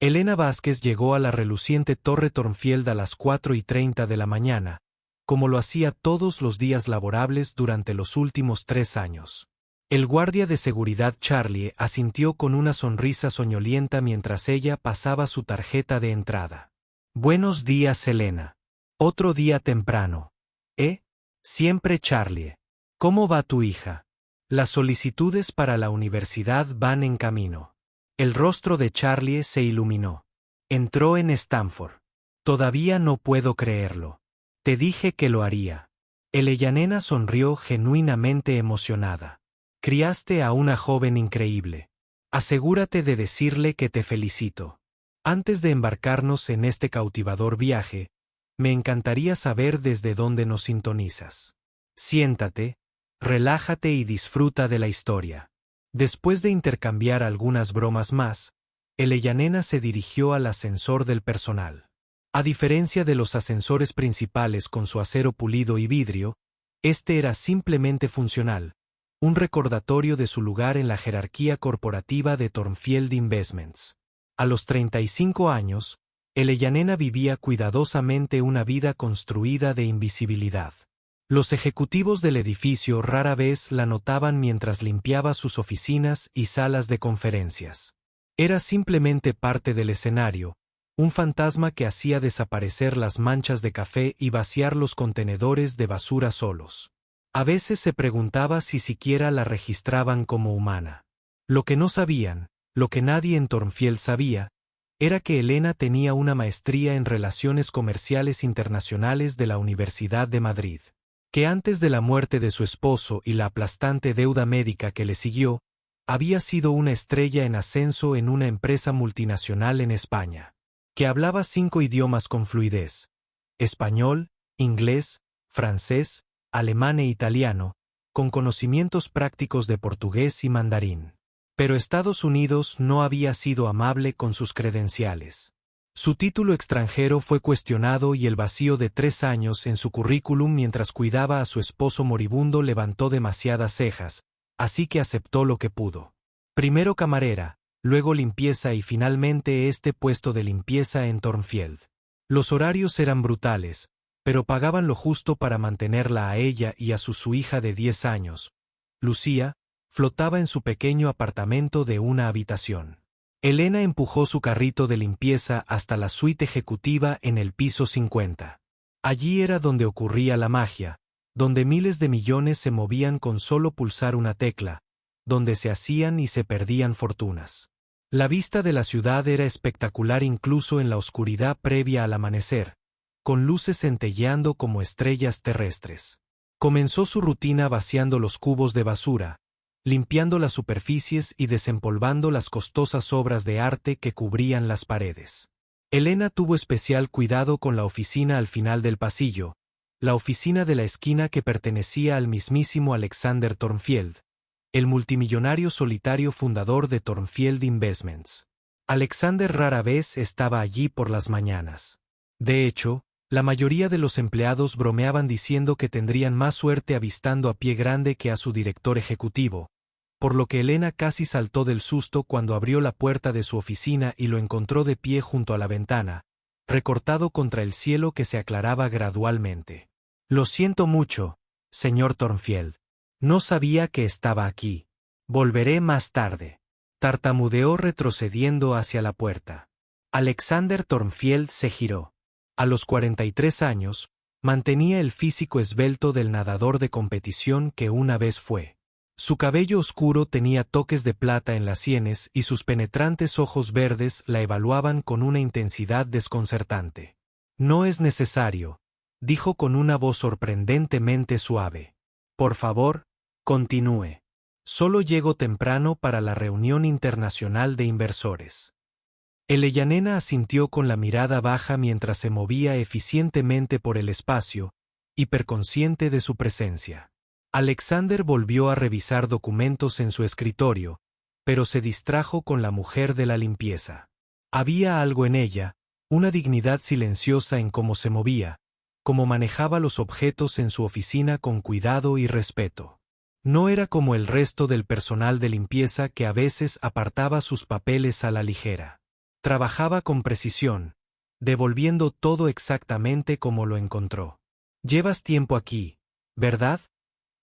Elena Vázquez llegó a la reluciente Torre Thornfield a las 4:30 de la mañana, como lo hacía todos los días laborables durante los últimos 3 años. El guardia de seguridad Charlie asintió con una sonrisa soñolienta mientras ella pasaba su tarjeta de entrada. «Buenos días, Elena. Otro día temprano. Siempre Charlie. ¿Cómo va tu hija? Las solicitudes para la universidad van en camino». El rostro de Charlie se iluminó. Entró en Stanford. «Todavía no puedo creerlo. Te dije que lo haría». Elena sonrió genuinamente emocionada. «Criaste a una joven increíble. Asegúrate de decirle que te felicito. Antes de embarcarnos en este cautivador viaje, me encantaría saber desde dónde nos sintonizas. Siéntate, relájate y disfruta de la historia». Después de intercambiar algunas bromas más, Elena se dirigió al ascensor del personal. A diferencia de los ascensores principales con su acero pulido y vidrio, este era simplemente funcional, un recordatorio de su lugar en la jerarquía corporativa de Thornfield Investments. A los 35 años, Elena vivía cuidadosamente una vida construida de invisibilidad. Los ejecutivos del edificio rara vez la notaban mientras limpiaba sus oficinas y salas de conferencias. Era simplemente parte del escenario, un fantasma que hacía desaparecer las manchas de café y vaciar los contenedores de basura solos. A veces se preguntaba si siquiera la registraban como humana. Lo que no sabían, lo que nadie en Thornfield sabía, era que Elena tenía una maestría en Relaciones Comerciales Internacionales de la Universidad de Madrid, que antes de la muerte de su esposo y la aplastante deuda médica que le siguió, había sido una estrella en ascenso en una empresa multinacional en España, que hablaba 5 idiomas con fluidez: español, inglés, francés, alemán e italiano, con conocimientos prácticos de portugués y mandarín. Pero Estados Unidos no había sido amable con sus credenciales. Su título extranjero fue cuestionado y el vacío de 3 años en su currículum mientras cuidaba a su esposo moribundo levantó demasiadas cejas, así que aceptó lo que pudo. Primero camarera, luego limpieza y finalmente este puesto de limpieza en Thornfield. Los horarios eran brutales, pero pagaban lo justo para mantenerla a ella y a su hija de 10 años. Lucía flotaba en su pequeño apartamento de una habitación. Elena empujó su carrito de limpieza hasta la suite ejecutiva en el piso 50. Allí era donde ocurría la magia, donde miles de millones se movían con solo pulsar una tecla, donde se hacían y se perdían fortunas. La vista de la ciudad era espectacular incluso en la oscuridad previa al amanecer, con luces centelleando como estrellas terrestres. Comenzó su rutina vaciando los cubos de basura, limpiando las superficies y desempolvando las costosas obras de arte que cubrían las paredes. Elena tuvo especial cuidado con la oficina al final del pasillo, la oficina de la esquina que pertenecía al mismísimo Alexander Thornfield, el multimillonario solitario fundador de Thornfield Investments. Alexander rara vez estaba allí por las mañanas. De hecho, la mayoría de los empleados bromeaban diciendo que tendrían más suerte avistando a Pie Grande que a su director ejecutivo, por lo que Elena casi saltó del susto cuando abrió la puerta de su oficina y lo encontró de pie junto a la ventana, recortado contra el cielo que se aclaraba gradualmente. «Lo siento mucho, señor Thornfield. No sabía que estaba aquí. Volveré más tarde», tartamudeó retrocediendo hacia la puerta. Alexander Thornfield se giró. A los 43 años, mantenía el físico esbelto del nadador de competición que una vez fue. Su cabello oscuro tenía toques de plata en las sienes y sus penetrantes ojos verdes la evaluaban con una intensidad desconcertante. «No es necesario», dijo con una voz sorprendentemente suave. «Por favor, continúe. Solo llego temprano para la reunión internacional de inversores». Elena asintió con la mirada baja mientras se movía eficientemente por el espacio, hiperconsciente de su presencia. Alexander volvió a revisar documentos en su escritorio, pero se distrajo con la mujer de la limpieza. Había algo en ella, una dignidad silenciosa en cómo se movía, cómo manejaba los objetos en su oficina con cuidado y respeto. No era como el resto del personal de limpieza que a veces apartaba sus papeles a la ligera. Trabajaba con precisión, devolviendo todo exactamente como lo encontró. «Llevas tiempo aquí, ¿verdad?»,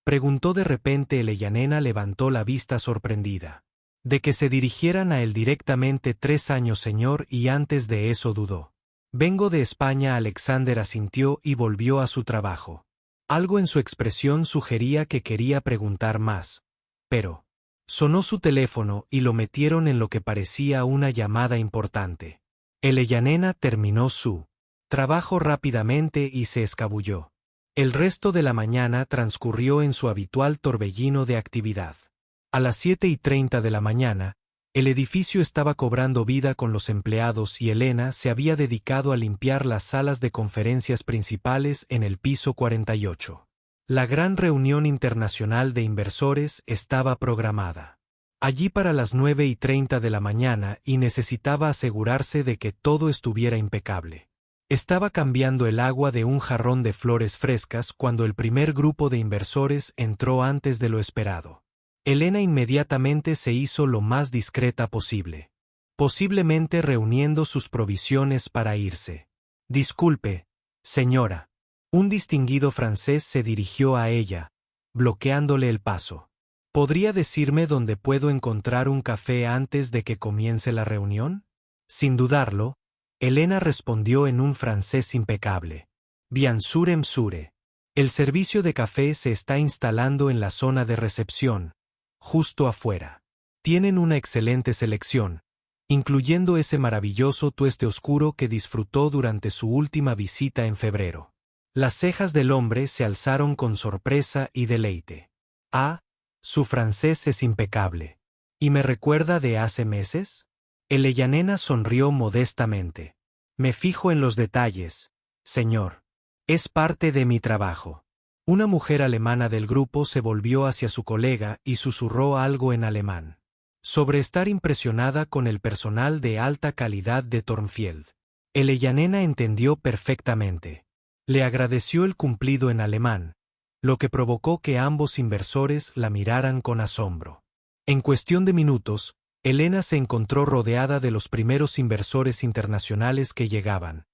preguntó de repente. Elena levantó la vista sorprendida. De que se dirigieran a él directamente. 3 años, señor, y antes de eso dudó. «Vengo de España». Alexander asintió y volvió a su trabajo. Algo en su expresión sugería que quería preguntar más. Pero sonó su teléfono y lo metieron en lo que parecía una llamada importante. Elena terminó su trabajo rápidamente y se escabulló. El resto de la mañana transcurrió en su habitual torbellino de actividad. A las 7:30 de la mañana, el edificio estaba cobrando vida con los empleados y Elena se había dedicado a limpiar las salas de conferencias principales en el piso 48. La gran reunión internacional de inversores estaba programada allí para las 9:30 de la mañana y necesitaba asegurarse de que todo estuviera impecable. Estaba cambiando el agua de un jarrón de flores frescas cuando el primer grupo de inversores entró antes de lo esperado. Elena inmediatamente se hizo lo más discreta posible, posiblemente reuniendo sus provisiones para irse. «Disculpe, señora». Un distinguido francés se dirigió a ella, bloqueándole el paso. «¿Podría decirme dónde puedo encontrar un café antes de que comience la reunión?». Sin dudarlo, Elena respondió en un francés impecable. «Bien sûr, monsieur. El servicio de café se está instalando en la zona de recepción, justo afuera. Tienen una excelente selección, incluyendo ese maravilloso tueste oscuro que disfrutó durante su última visita en febrero». Las cejas del hombre se alzaron con sorpresa y deleite. «Ah, su francés es impecable. ¿Y me recuerda de hace meses?». Elena sonrió modestamente. «Me fijo en los detalles, señor. Es parte de mi trabajo». Una mujer alemana del grupo se volvió hacia su colega y susurró algo en alemán sobre estar impresionada con el personal de alta calidad de Thornfield. Elena entendió perfectamente. Le agradeció el cumplido en alemán, lo que provocó que ambos inversores la miraran con asombro. En cuestión de minutos, Elena se encontró rodeada de los primeros inversores internacionales que llegaban.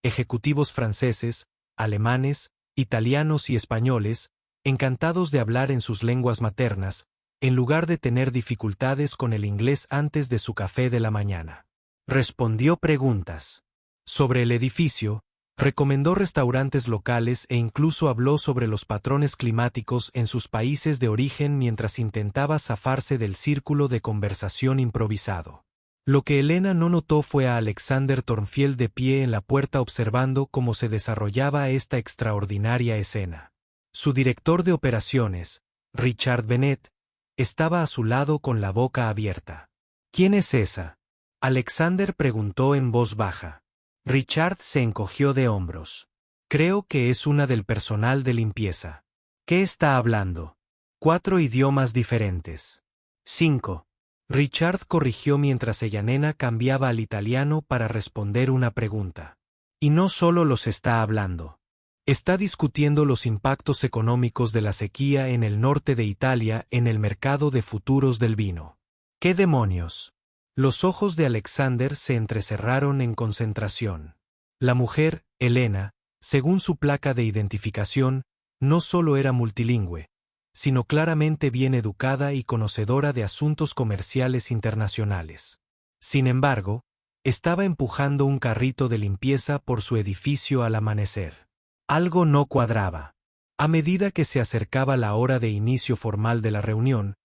Ejecutivos franceses, alemanes, italianos y españoles, encantados de hablar en sus lenguas maternas, en lugar de tener dificultades con el inglés antes de su café de la mañana. Respondió preguntas sobre el edificio, recomendó restaurantes locales e incluso habló sobre los patrones climáticos en sus países de origen mientras intentaba zafarse del círculo de conversación improvisado. Lo que Elena no notó fue a Alexander Thornfield de pie en la puerta observando cómo se desarrollaba esta extraordinaria escena. Su director de operaciones, Richard Bennett, estaba a su lado con la boca abierta. «¿Quién es esa?», Alexander preguntó en voz baja. Richard se encogió de hombros. «Creo que es una del personal de limpieza». «¿Qué está hablando?». «4 idiomas diferentes». «5». Richard corrigió mientras Elena cambiaba al italiano para responder una pregunta. «Y no solo los está hablando. Está discutiendo los impactos económicos de la sequía en el norte de Italia en el mercado de futuros del vino». «¿Qué demonios?». Los ojos de Alexander se entrecerraron en concentración. La mujer, Elena, según su placa de identificación, no solo era multilingüe, sino claramente bien educada y conocedora de asuntos comerciales internacionales. Sin embargo, estaba empujando un carrito de limpieza por su edificio al amanecer. Algo no cuadraba. A medida que se acercaba la hora de inicio formal de la reunión,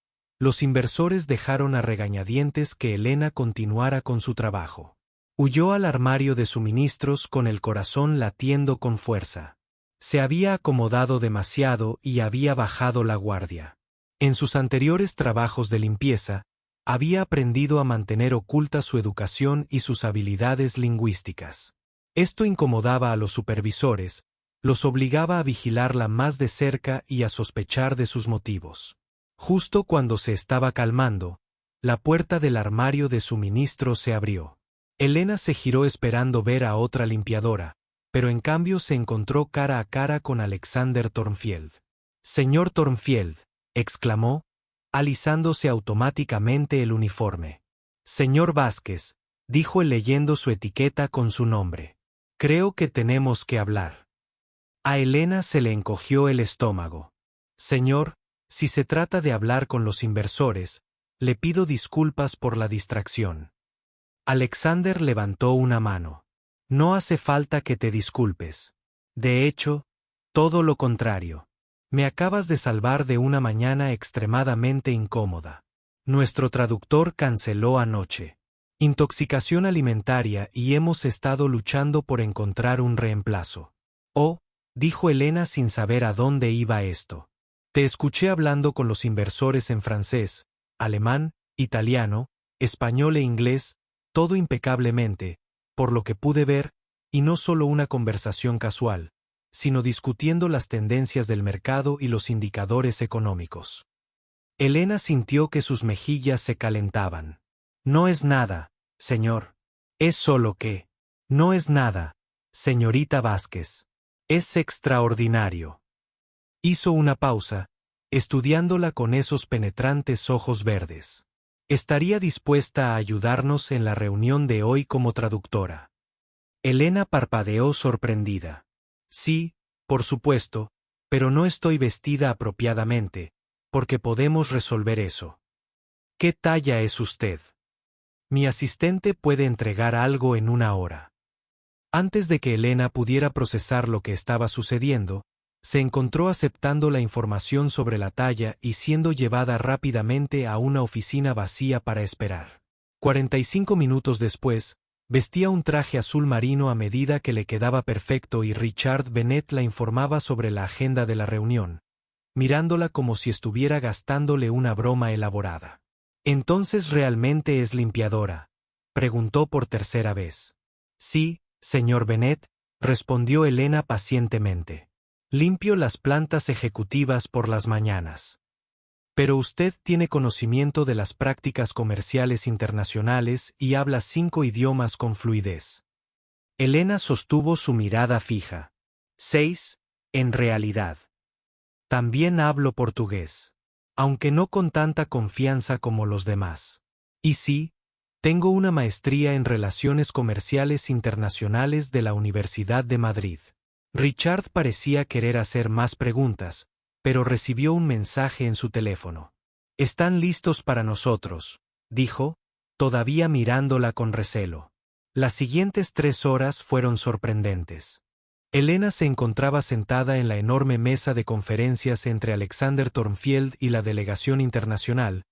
los inversores dejaron a regañadientes que Elena continuara con su trabajo. Huyó al armario de suministros con el corazón latiendo con fuerza. Se había acomodado demasiado y había bajado la guardia. En sus anteriores trabajos de limpieza, había aprendido a mantener oculta su educación y sus habilidades lingüísticas. Esto incomodaba a los supervisores, los obligaba a vigilarla más de cerca y a sospechar de sus motivos. Justo cuando se estaba calmando, la puerta del armario de suministro se abrió. Elena se giró esperando ver a otra limpiadora, pero en cambio se encontró cara a cara con Alexander Thornfield. «Señor Thornfield», exclamó, alisándose automáticamente el uniforme. «Señor Vázquez», dijo él leyendo su etiqueta con su nombre. Creo que tenemos que hablar. A Elena se le encogió el estómago. Señor, si se trata de hablar con los inversores, le pido disculpas por la distracción. Alexander levantó una mano. No hace falta que te disculpes. De hecho, todo lo contrario. Me acabas de salvar de una mañana extremadamente incómoda. Nuestro traductor canceló anoche. Intoxicación alimentaria y hemos estado luchando por encontrar un reemplazo. Oh, dijo Elena sin saber a dónde iba esto. Te escuché hablando con los inversores en francés, alemán, italiano, español e inglés, todo impecablemente, por lo que pude ver, y no solo una conversación casual, sino discutiendo las tendencias del mercado y los indicadores económicos. Elena sintió que sus mejillas se calentaban. No es nada, señor. Es solo que. No es nada, señorita Vázquez. Es extraordinario. Hizo una pausa, estudiándola con esos penetrantes ojos verdes. Estaría dispuesta a ayudarnos en la reunión de hoy como traductora. Elena parpadeó sorprendida. Sí, por supuesto, pero no estoy vestida apropiadamente, porque podemos resolver eso. ¿Qué talla es usted? Mi asistente puede entregar algo en 1 hora. Antes de que Elena pudiera procesar lo que estaba sucediendo, se encontró aceptando la información sobre la talla y siendo llevada rápidamente a una oficina vacía para esperar. 45 minutos después, vestía un traje azul marino a medida que le quedaba perfecto y Richard Bennett la informaba sobre la agenda de la reunión, mirándola como si estuviera gastándole una broma elaborada. ¿Entonces realmente es limpiadora?, preguntó por tercera vez. Sí, señor Bennett, respondió Elena pacientemente. Limpio las plantas ejecutivas por las mañanas. Pero usted tiene conocimiento de las prácticas comerciales internacionales y habla 5 idiomas con fluidez. Elena sostuvo su mirada fija. 6, en realidad. También hablo portugués, aunque no con tanta confianza como los demás. Y sí, tengo una maestría en Relaciones Comerciales Internacionales de la Universidad de Madrid. Richard parecía querer hacer más preguntas, pero recibió un mensaje en su teléfono. «Están listos para nosotros», dijo, todavía mirándola con recelo. Las siguientes 3 horas fueron sorprendentes. Elena se encontraba sentada en la enorme mesa de conferencias entre Alexander Tornfield y la delegación internacional,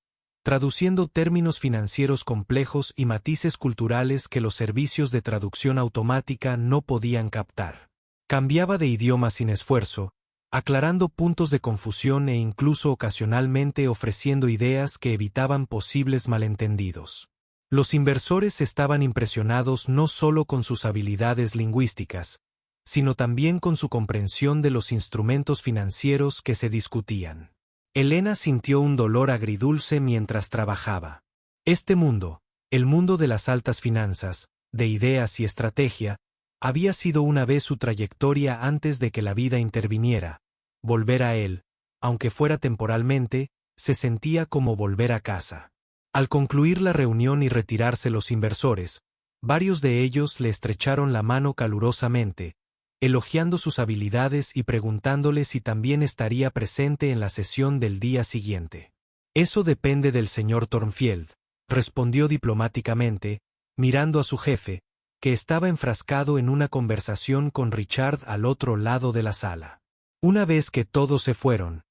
traduciendo términos financieros complejos y matices culturales que los servicios de traducción automática no podían captar. Cambiaba de idioma sin esfuerzo, aclarando puntos de confusión e incluso ocasionalmente ofreciendo ideas que evitaban posibles malentendidos. Los inversores estaban impresionados no solo con sus habilidades lingüísticas, sino también con su comprensión de los instrumentos financieros que se discutían. Elena sintió un dolor agridulce mientras trabajaba. Este mundo, el mundo de las altas finanzas, de ideas y estrategia, había sido una vez su trayectoria antes de que la vida interviniera. Volver a él, aunque fuera temporalmente, se sentía como volver a casa. Al concluir la reunión y retirarse los inversores, varios de ellos le estrecharon la mano calurosamente, elogiando sus habilidades y preguntándole si también estaría presente en la sesión del día siguiente. Eso depende del señor Tornfield, respondió diplomáticamente, mirando a su jefe, que estaba enfrascado en una conversación con Richard al otro lado de la sala. Una vez que todos se fueron,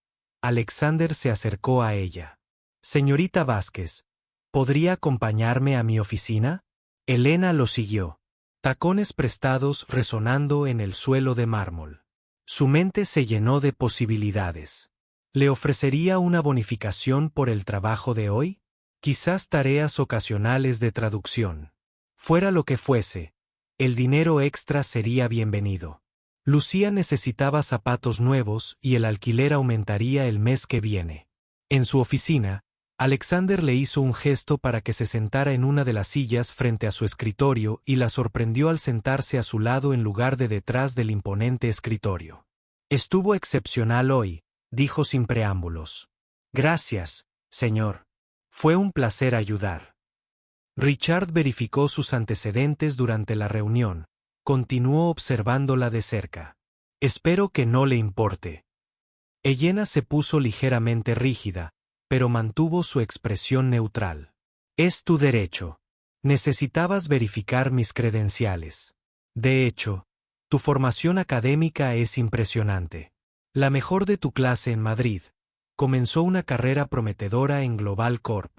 Alexander se acercó a ella. «Señorita Vázquez, ¿podría acompañarme a mi oficina?» Elena lo siguió, tacones prestados resonando en el suelo de mármol. Su mente se llenó de posibilidades. ¿Le ofrecería una bonificación por el trabajo de hoy? Quizás tareas ocasionales de traducción. Fuera lo que fuese, el dinero extra sería bienvenido. Lucía necesitaba zapatos nuevos y el alquiler aumentaría el mes que viene. En su oficina, Alexander le hizo un gesto para que se sentara en una de las sillas frente a su escritorio y la sorprendió al sentarse a su lado en lugar de detrás del imponente escritorio. «Estuvo excepcional hoy», dijo sin preámbulos. «Gracias, señor. Fue un placer ayudar». Richard verificó sus antecedentes durante la reunión. Continuó observándola de cerca. Espero que no le importe. Elena se puso ligeramente rígida, pero mantuvo su expresión neutral. Es tu derecho. Necesitabas verificar mis credenciales. De hecho, tu formación académica es impresionante. La mejor de tu clase en Madrid. Comenzó una carrera prometedora en Global Corp.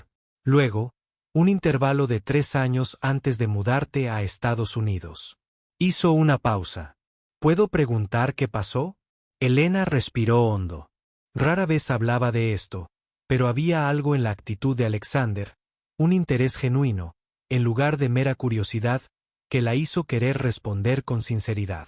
Luego, un intervalo de 3 años antes de mudarte a Estados Unidos. Hizo una pausa. ¿Puedo preguntar qué pasó? Elena respiró hondo. Rara vez hablaba de esto, pero había algo en la actitud de Alexander, un interés genuino, en lugar de mera curiosidad, que la hizo querer responder con sinceridad.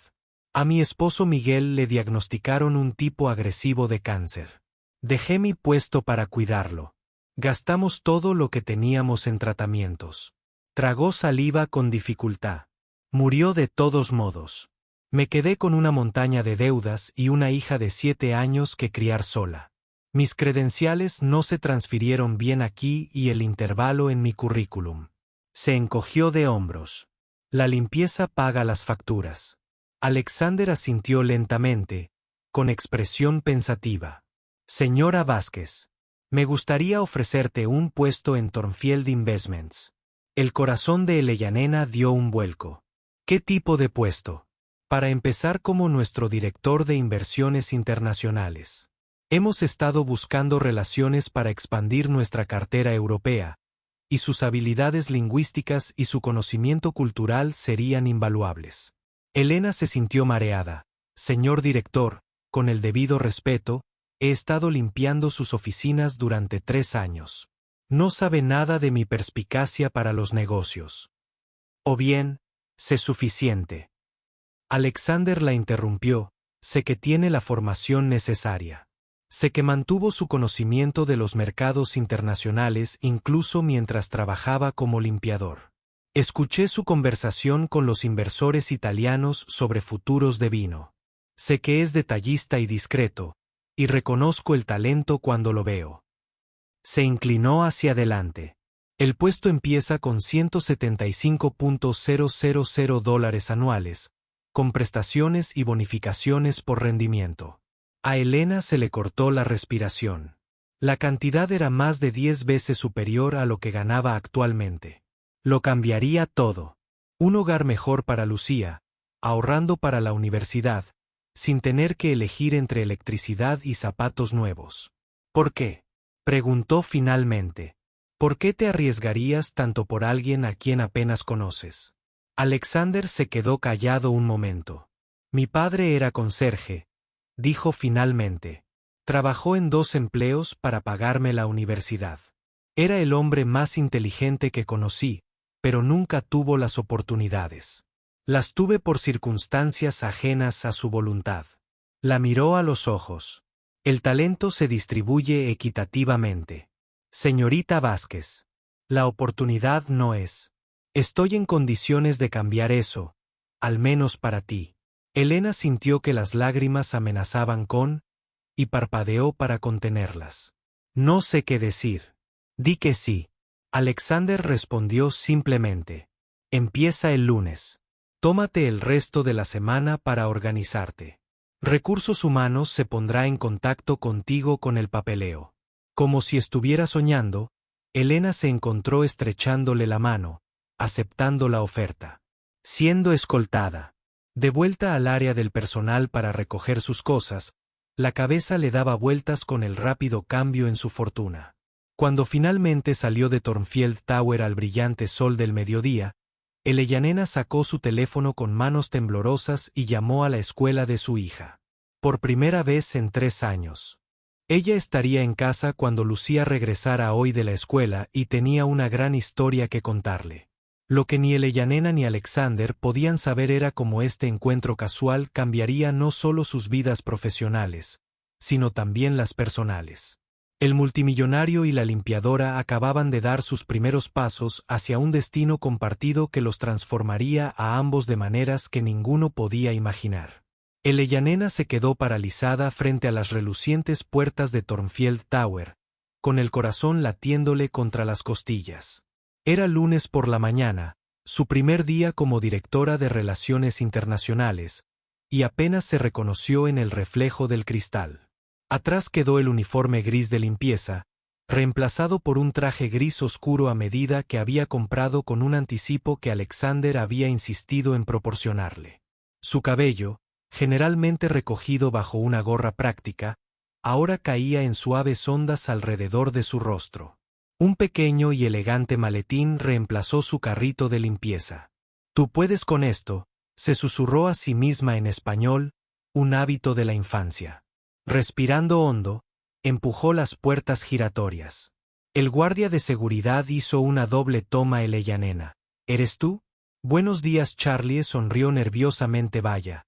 A mi esposo Miguel le diagnosticaron un tipo agresivo de cáncer. Dejé mi puesto para cuidarlo. Gastamos todo lo que teníamos en tratamientos. Tragó saliva con dificultad. Murió de todos modos. Me quedé con una montaña de deudas y una hija de 7 años que criar sola. Mis credenciales no se transfirieron bien aquí y el intervalo en mi currículum. Se encogió de hombros. La limpieza paga las facturas. Alexander asintió lentamente, con expresión pensativa. Señora Vázquez, me gustaría ofrecerte un puesto en Thornfield Investments. El corazón de Elena dio un vuelco. ¿Qué tipo de puesto? Para empezar, como nuestro director de inversiones internacionales. Hemos estado buscando relaciones para expandir nuestra cartera europea, y sus habilidades lingüísticas y su conocimiento cultural serían invaluables. Elena se sintió mareada. Señor director, con el debido respeto, he estado limpiando sus oficinas durante 3 años. No sabe nada de mi perspicacia para los negocios. O bien, sé suficiente. Alexander la interrumpió. Sé que tiene la formación necesaria. Sé que mantuvo su conocimiento de los mercados internacionales incluso mientras trabajaba como limpiador. Escuché su conversación con los inversores italianos sobre futuros de vino. Sé que es detallista y discreto, y reconozco el talento cuando lo veo. Se inclinó hacia adelante. El puesto empieza con $175,000 anuales, con prestaciones y bonificaciones por rendimiento. A Elena se le cortó la respiración. La cantidad era más de 10 veces superior a lo que ganaba actualmente. Lo cambiaría todo. Un hogar mejor para Lucía, ahorrando para la universidad, sin tener que elegir entre electricidad y zapatos nuevos. ¿Por qué? Preguntó finalmente. ¿Por qué te arriesgarías tanto por alguien a quien apenas conoces? Alexander se quedó callado un momento. Mi padre era conserje, dijo finalmente. Trabajó en 2 empleos para pagarme la universidad. Era el hombre más inteligente que conocí, pero nunca tuvo las oportunidades. Las tuve por circunstancias ajenas a su voluntad. La miró a los ojos. El talento se distribuye equitativamente. Señorita Vázquez, la oportunidad no es. Estoy en condiciones de cambiar eso, al menos para ti. Elena sintió que las lágrimas amenazaban y parpadeó para contenerlas. No sé qué decir. Di que sí. Alexander respondió simplemente. Empieza el lunes. Tómate el resto de la semana para organizarte. Recursos Humanos se pondrá en contacto contigo con el papeleo. Como si estuviera soñando, Elena se encontró estrechándole la mano, aceptando la oferta. Siendo escoltada. De vuelta al área del personal para recoger sus cosas, la cabeza le daba vueltas con el rápido cambio en su fortuna. Cuando finalmente salió de Thornfield Tower al brillante sol del mediodía, Elena sacó su teléfono con manos temblorosas y llamó a la escuela de su hija. Por primera vez en 3 años. Ella estaría en casa cuando Lucía regresara hoy de la escuela y tenía una gran historia que contarle. Lo que ni Elena ni Alexander podían saber era cómo este encuentro casual cambiaría no solo sus vidas profesionales, sino también las personales. El multimillonario y la limpiadora acababan de dar sus primeros pasos hacia un destino compartido que los transformaría a ambos de maneras que ninguno podía imaginar. Elena se quedó paralizada frente a las relucientes puertas de Thornfield Tower, con el corazón latiéndole contra las costillas. Era lunes por la mañana, su primer día como directora de Relaciones Internacionales, y apenas se reconoció en el reflejo del cristal. Atrás quedó el uniforme gris de limpieza, reemplazado por un traje gris oscuro a medida que había comprado con un anticipo que Alexander había insistido en proporcionarle. Su cabello, generalmente recogido bajo una gorra práctica, ahora caía en suaves ondas alrededor de su rostro. Un pequeño y elegante maletín reemplazó su carrito de limpieza. «Tú puedes con esto», se susurró a sí misma en español, un hábito de la infancia. Respirando hondo, empujó las puertas giratorias. El guardia de seguridad hizo una doble toma. Nena. ¿Eres tú? Buenos días. Charlie sonrió nerviosamente. Vaya.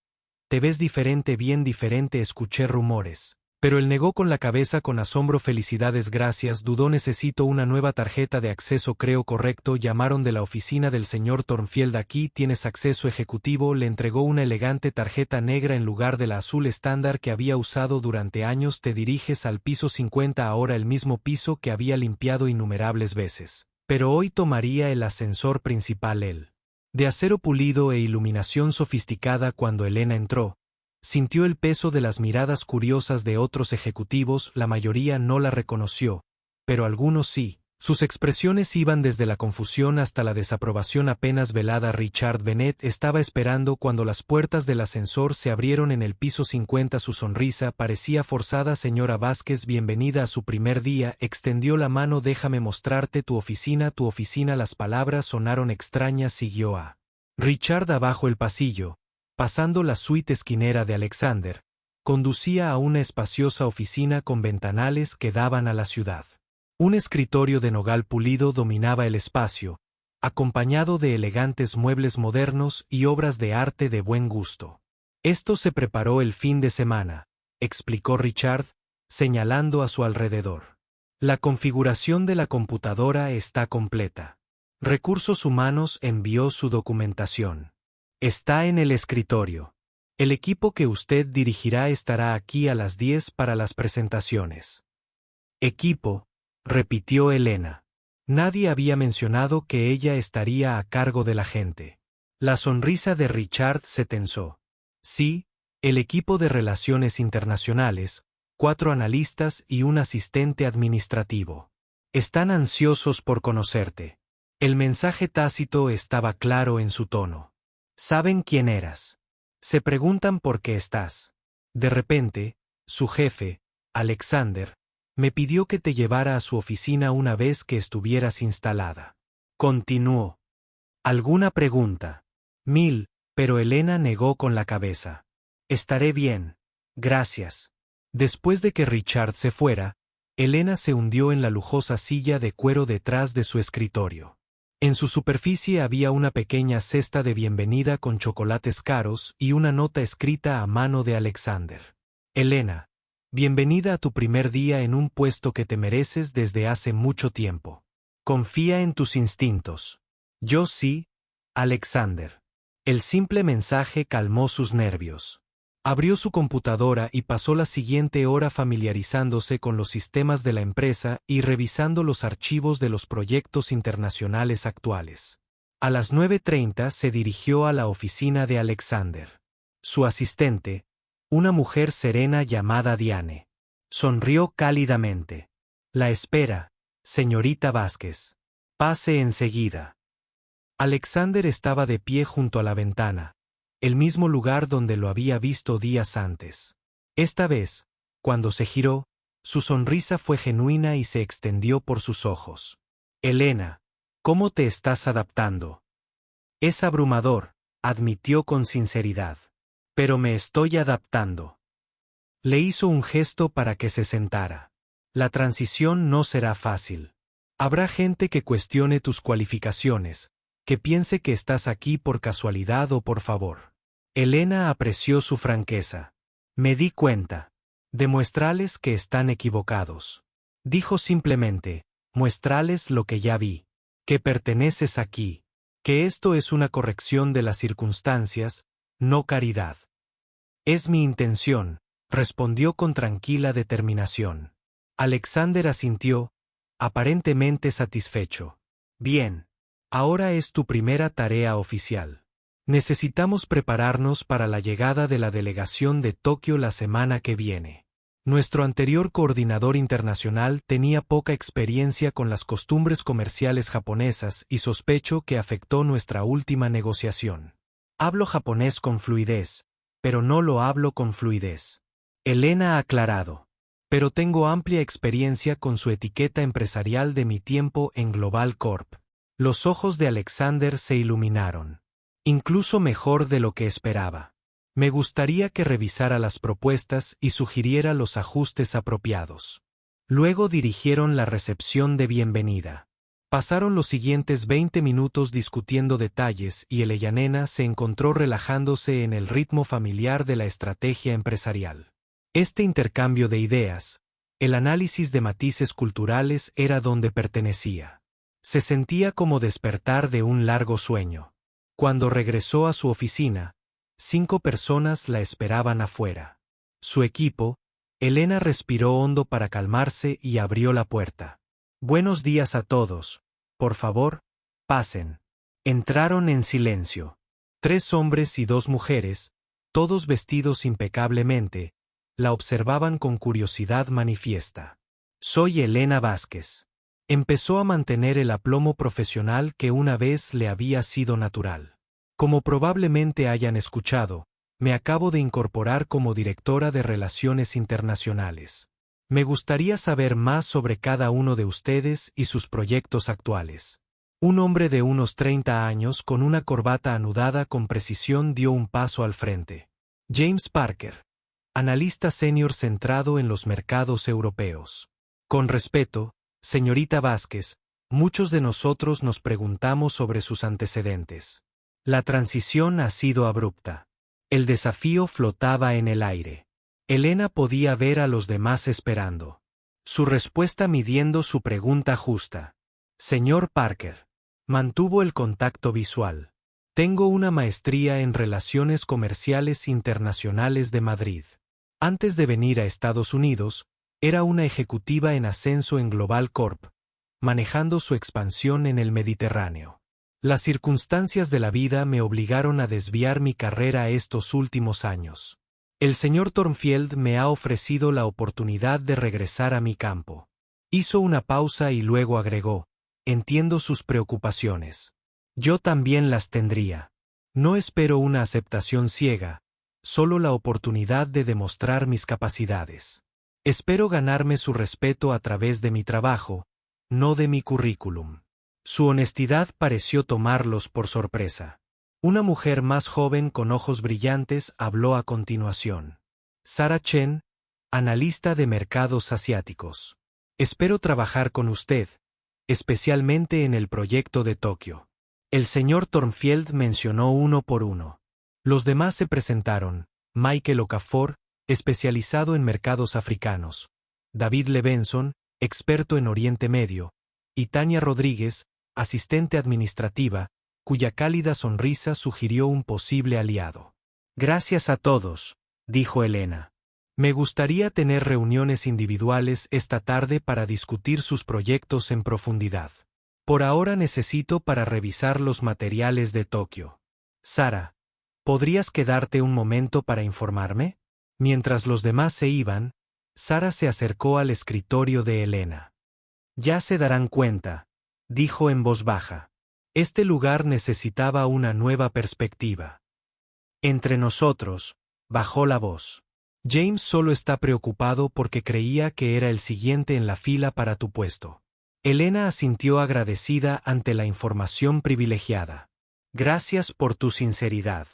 Te ves diferente, bien diferente. Escuché rumores. Pero él negó con la cabeza con asombro. Felicidades, gracias. Dudó. Necesito una nueva tarjeta de acceso. Creo correcto. Llamaron de la oficina del señor Thornfield. Aquí tienes acceso ejecutivo. Le entregó una elegante tarjeta negra en lugar de la azul estándar que había usado durante años. Te diriges al piso 50, ahora el mismo piso que había limpiado innumerables veces. Pero hoy tomaría el ascensor principal, el de acero pulido e iluminación sofisticada. Cuando Elena entró, sintió el peso de las miradas curiosas de otros ejecutivos. La mayoría no la reconoció, pero algunos sí. Sus expresiones iban desde la confusión hasta la desaprobación apenas velada. Richard Bennett estaba esperando cuando las puertas del ascensor se abrieron en el piso 50. Su sonrisa parecía forzada. Señora Vázquez, bienvenida a su primer día. Extendió la mano. Déjame mostrarte tu oficina. Tu oficina. Las palabras sonaron extrañas. Siguió a Richard abajo el pasillo. Pasando la suite esquinera de Alexander, conducía a una espaciosa oficina con ventanales que daban a la ciudad. Un escritorio de nogal pulido dominaba el espacio, acompañado de elegantes muebles modernos y obras de arte de buen gusto. Esto se preparó el fin de semana, explicó Richard, señalando a su alrededor. La configuración de la computadora está completa. Recursos Humanos envió su documentación. Está en el escritorio. El equipo que usted dirigirá estará aquí a las 10 para las presentaciones. Equipo, repitió Elena. Nadie había mencionado que ella estaría a cargo de la gente. La sonrisa de Richard se tensó. Sí, el equipo de Relaciones Internacionales, 4 analistas y un asistente administrativo. Están ansiosos por conocerte. El mensaje tácito estaba claro en su tono. Saben quién eras. Se preguntan por qué estás. De repente, su jefe, Alexander, me pidió que te llevara a su oficina una vez que estuvieras instalada. Continuó. ¿Alguna pregunta? 1000, pero Elena negó con la cabeza. Estaré bien. Gracias. Después de que Richard se fuera, Elena se hundió en la lujosa silla de cuero detrás de su escritorio. En su superficie había una pequeña cesta de bienvenida con chocolates caros y una nota escrita a mano de Alexander. Elena, bienvenida a tu primer día en un puesto que te mereces desde hace mucho tiempo. Confía en tus instintos. Yo sí, Alexander. El simple mensaje calmó sus nervios. Abrió su computadora y pasó la siguiente hora familiarizándose con los sistemas de la empresa y revisando los archivos de los proyectos internacionales actuales. A las 9:30 se dirigió a la oficina de Alexander. Su asistente, una mujer serena llamada Diane, sonrió cálidamente. La espera, señorita Vázquez. Pase enseguida. Alexander estaba de pie junto a la ventana, el mismo lugar donde lo había visto días antes. Esta vez, cuando se giró, su sonrisa fue genuina y se extendió por sus ojos. Elena, ¿cómo te estás adaptando? Es abrumador, admitió con sinceridad. Pero me estoy adaptando. Le hizo un gesto para que se sentara. La transición no será fácil. Habrá gente que cuestione tus cualificaciones, que piense que estás aquí por casualidad o por favor. Elena apreció su franqueza. Me di cuenta. Demuéstrales que están equivocados. Dijo simplemente, muéstrales lo que ya vi. Que perteneces aquí. Que esto es una corrección de las circunstancias, no caridad. Es mi intención, respondió con tranquila determinación. Alexander asintió, aparentemente satisfecho. Bien. Ahora es tu primera tarea oficial. Necesitamos prepararnos para la llegada de la delegación de Tokio la semana que viene. Nuestro anterior coordinador internacional tenía poca experiencia con las costumbres comerciales japonesas y sospecho que afectó nuestra última negociación. Hablo japonés con fluidez, pero no lo hablo con fluidez. Elena ha aclarado. Pero tengo amplia experiencia con su etiqueta empresarial de mi tiempo en Global Corp. Los ojos de Alexander se iluminaron. Incluso mejor de lo que esperaba. Me gustaría que revisara las propuestas y sugiriera los ajustes apropiados. Luego dirigieron la recepción de bienvenida. Pasaron los siguientes 20 minutos discutiendo detalles y Elena se encontró relajándose en el ritmo familiar de la estrategia empresarial. Este intercambio de ideas, el análisis de matices culturales era donde pertenecía. Se sentía como despertar de un largo sueño. Cuando regresó a su oficina, 5 personas la esperaban afuera. Su equipo, Elena respiró hondo para calmarse y abrió la puerta. Buenos días a todos. Por favor, pasen. Entraron en silencio. 3 hombres y 2 mujeres, todos vestidos impecablemente, la observaban con curiosidad manifiesta. Soy Elena Vázquez. Empezó a mantener el aplomo profesional que una vez le había sido natural. Como probablemente hayan escuchado, me acabo de incorporar como directora de Relaciones Internacionales. Me gustaría saber más sobre cada uno de ustedes y sus proyectos actuales. Un hombre de unos 30 años con una corbata anudada con precisión dio un paso al frente. James Parker, analista senior centrado en los mercados europeos. Con respeto, señorita Vázquez, muchos de nosotros nos preguntamos sobre sus antecedentes. La transición ha sido abrupta. El desafío flotaba en el aire. Elena podía ver a los demás esperando. Su respuesta midiendo su pregunta justa. Señor Parker. Mantuvo el contacto visual. Tengo una maestría en Relaciones Comerciales Internacionales de Madrid. Antes de venir a Estados Unidos, era una ejecutiva en ascenso en Global Corp, manejando su expansión en el Mediterráneo. Las circunstancias de la vida me obligaron a desviar mi carrera estos últimos años. El señor Thornfield me ha ofrecido la oportunidad de regresar a mi campo. Hizo una pausa y luego agregó, entiendo sus preocupaciones. Yo también las tendría. No espero una aceptación ciega, solo la oportunidad de demostrar mis capacidades. Espero ganarme su respeto a través de mi trabajo, no de mi currículum. Su honestidad pareció tomarlos por sorpresa. Una mujer más joven con ojos brillantes habló a continuación. Sarah Chen, analista de mercados asiáticos. Espero trabajar con usted, especialmente en el proyecto de Tokio. El señor Thornfield mencionó uno por uno. Los demás se presentaron: Michael Okafor, especializado en mercados africanos; David Levenson, experto en Oriente Medio; y Tania Rodríguez, asistente administrativa, cuya cálida sonrisa sugirió un posible aliado. Gracias a todos, dijo Elena. Me gustaría tener reuniones individuales esta tarde para discutir sus proyectos en profundidad. Por ahora necesito para revisar los materiales de Tokio. Sara, ¿podrías quedarte un momento para informarme? Mientras los demás se iban, Sara se acercó al escritorio de Elena. Ya se darán cuenta, dijo en voz baja. Este lugar necesitaba una nueva perspectiva. Entre nosotros, bajó la voz. James solo está preocupado porque creía que era el siguiente en la fila para tu puesto. Elena asintió agradecida ante la información privilegiada. Gracias por tu sinceridad.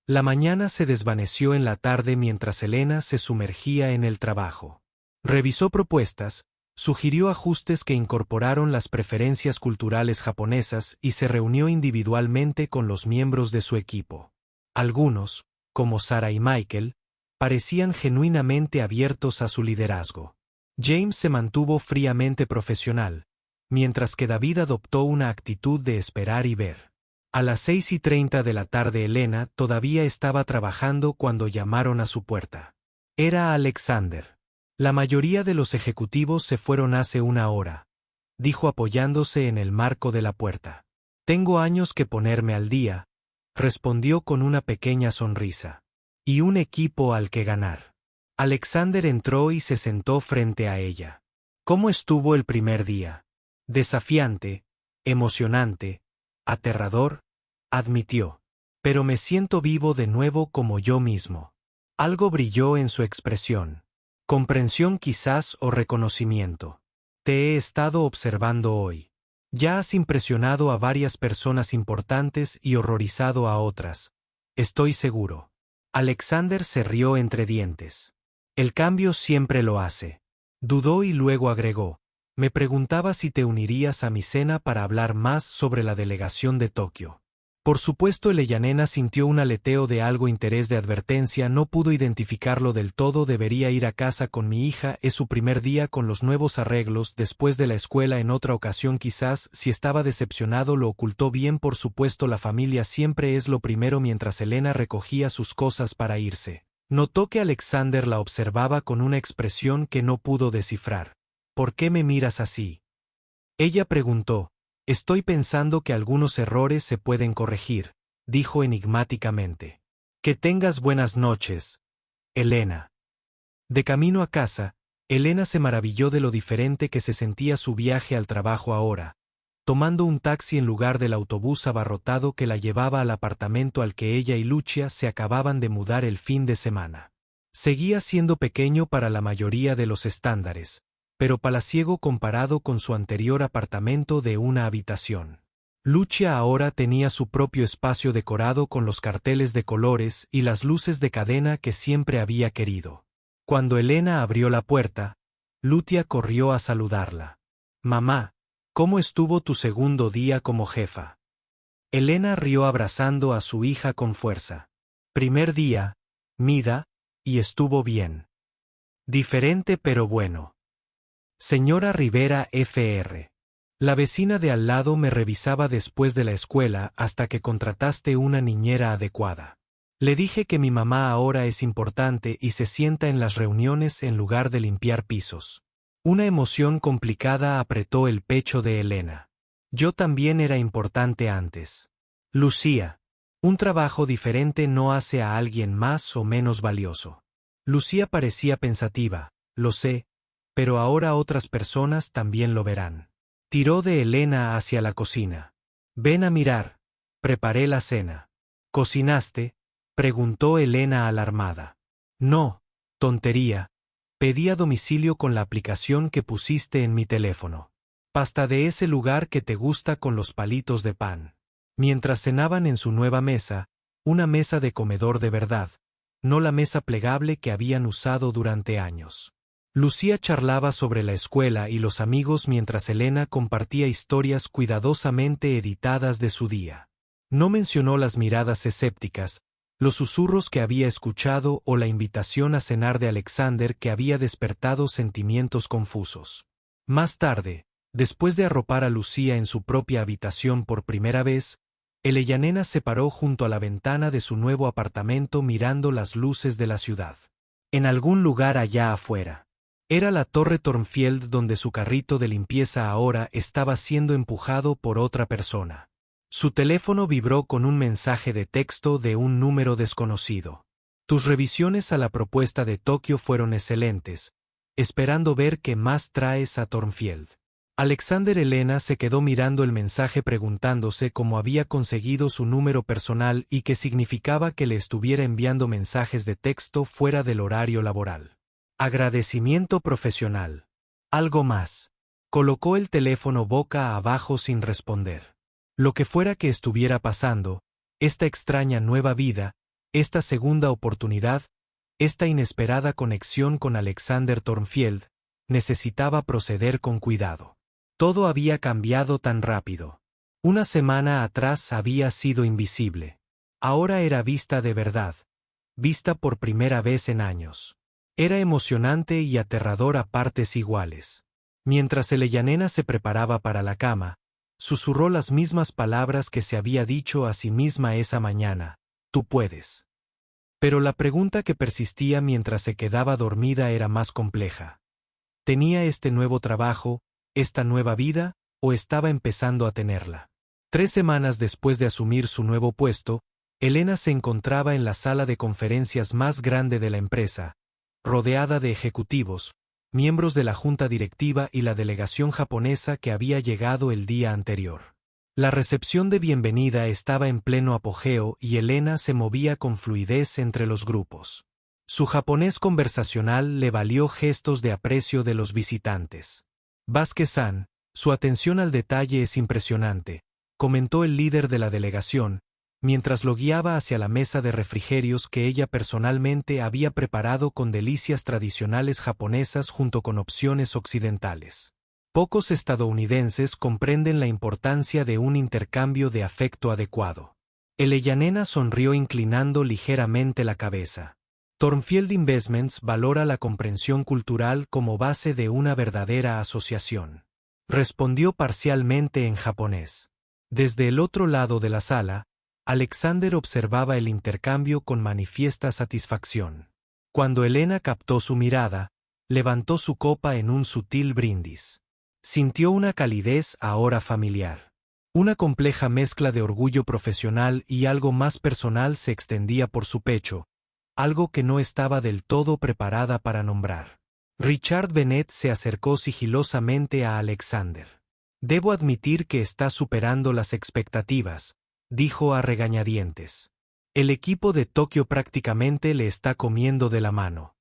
La mañana se desvaneció en la tarde mientras Elena se sumergía en el trabajo. Revisó propuestas, sugirió ajustes que incorporaron las preferencias culturales japonesas y se reunió individualmente con los miembros de su equipo. Algunos, como Sarah y Michael, parecían genuinamente abiertos a su liderazgo. James se mantuvo fríamente profesional, mientras que David adoptó una actitud de esperar y ver. A las 6:30 de la tarde Elena todavía estaba trabajando cuando llamaron a su puerta. Era Alexander. La mayoría de los ejecutivos se fueron hace una hora, dijo apoyándose en el marco de la puerta. Tengo años que ponerme al día, respondió con una pequeña sonrisa. Y un equipo al que ganar. Alexander entró y se sentó frente a ella. ¿Cómo estuvo el primer día? Desafiante, emocionante, aterrador, admitió. Pero me siento vivo de nuevo como yo mismo. Algo brilló en su expresión. Comprensión quizás o reconocimiento. Te he estado observando hoy. Ya has impresionado a varias personas importantes y horrorizado a otras. Estoy seguro. Alexander se rió entre dientes. El cambio siempre lo hace. Dudó y luego agregó. Me preguntaba si te unirías a mi cena para hablar más sobre la delegación de Tokio. Por supuesto, Eleyanena sintió un aleteo de algo interés de advertencia, no pudo identificarlo del todo. Debería ir a casa con mi hija, es su primer día con los nuevos arreglos, después de la escuela en otra ocasión quizás, si estaba decepcionado lo ocultó bien, por supuesto la familia siempre es lo primero. Mientras Elena recogía sus cosas para irse, notó que Alexander la observaba con una expresión que no pudo descifrar. ¿Por qué me miras así? Ella preguntó. Estoy pensando que algunos errores se pueden corregir, dijo enigmáticamente. Que tengas buenas noches, Elena. De camino a casa, Elena se maravilló de lo diferente que se sentía su viaje al trabajo ahora, tomando un taxi en lugar del autobús abarrotado que la llevaba al apartamento al que ella y Lucia se acababan de mudar el fin de semana. Seguía siendo pequeño para la mayoría de los estándares, pero palaciego comparado con su anterior apartamento de una habitación. Lucia ahora tenía su propio espacio decorado con los carteles de colores y las luces de cadena que siempre había querido. Cuando Elena abrió la puerta, Lucia corrió a saludarla. Mamá, ¿cómo estuvo tu segundo día como jefa? Elena rió abrazando a su hija con fuerza. Primer día, Mida, y estuvo bien. Diferente pero bueno. Señora Rivera Fr. La vecina de al lado me revisaba después de la escuela hasta que contrataste una niñera adecuada. Le dije que mi mamá ahora es importante y se sienta en las reuniones en lugar de limpiar pisos. Una emoción complicada apretó el pecho de Elena. Yo también era importante antes. Lucía. Un trabajo diferente no hace a alguien más o menos valioso. Lucía parecía pensativa, lo sé, pero ahora otras personas también lo verán. Tiró de Elena hacia la cocina. Ven a mirar. Preparé la cena. ¿Cocinaste? Preguntó Elena alarmada. No, tontería. Pedí a domicilio con la aplicación que pusiste en mi teléfono. Pasta de ese lugar que te gusta con los palitos de pan. Mientras cenaban en su nueva mesa, una mesa de comedor de verdad, no la mesa plegable que habían usado durante años. Lucía charlaba sobre la escuela y los amigos mientras Elena compartía historias cuidadosamente editadas de su día. No mencionó las miradas escépticas, los susurros que había escuchado o la invitación a cenar de Alexander que había despertado sentimientos confusos. Más tarde, después de arropar a Lucía en su propia habitación por primera vez, Eleyanena se paró junto a la ventana de su nuevo apartamento mirando las luces de la ciudad. En algún lugar allá afuera. Era la Torre Thornfield donde su carrito de limpieza ahora estaba siendo empujado por otra persona. Su teléfono vibró con un mensaje de texto de un número desconocido. Tus revisiones a la propuesta de Tokio fueron excelentes, esperando ver qué más traes a Thornfield. Alexander Elena se quedó mirando el mensaje preguntándose cómo había conseguido su número personal y qué significaba que le estuviera enviando mensajes de texto fuera del horario laboral. Agradecimiento profesional. Algo más. Colocó el teléfono boca abajo sin responder. Lo que fuera que estuviera pasando, esta extraña nueva vida, esta segunda oportunidad, esta inesperada conexión con Alexander Thornfield, necesitaba proceder con cuidado. Todo había cambiado tan rápido. Una semana atrás había sido invisible. Ahora era vista de verdad, vista por primera vez en años. Era emocionante y aterrador a partes iguales. Mientras Eleyanena se preparaba para la cama, susurró las mismas palabras que se había dicho a sí misma esa mañana: tú puedes. Pero la pregunta que persistía mientras se quedaba dormida era más compleja. ¿Tenía este nuevo trabajo, esta nueva vida, o estaba empezando a tenerla? 3 semanas después de asumir su nuevo puesto, Elena se encontraba en la sala de conferencias más grande de la empresa, rodeada de ejecutivos, miembros de la junta directiva y la delegación japonesa que había llegado el día anterior. La recepción de bienvenida estaba en pleno apogeo y Elena se movía con fluidez entre los grupos. Su japonés conversacional le valió gestos de aprecio de los visitantes. Vázquez-san, su atención al detalle es impresionante, comentó el líder de la delegación, mientras lo guiaba hacia la mesa de refrigerios que ella personalmente había preparado con delicias tradicionales japonesas junto con opciones occidentales. Pocos estadounidenses comprenden la importancia de un intercambio de afecto adecuado. Eleyanena sonrió inclinando ligeramente la cabeza. Thornfield Investments valora la comprensión cultural como base de una verdadera asociación. Respondió parcialmente en japonés. Desde el otro lado de la sala, Alexander observaba el intercambio con manifiesta satisfacción. Cuando Elena captó su mirada, levantó su copa en un sutil brindis. Sintió una calidez ahora familiar. Una compleja mezcla de orgullo profesional y algo más personal se extendía por su pecho, algo que no estaba del todo preparada para nombrar. Richard Bennett se acercó sigilosamente a Alexander. «Debo admitir que está superando las expectativas», dijo a regañadientes. «El equipo de Tokio prácticamente le está comiendo de la mano».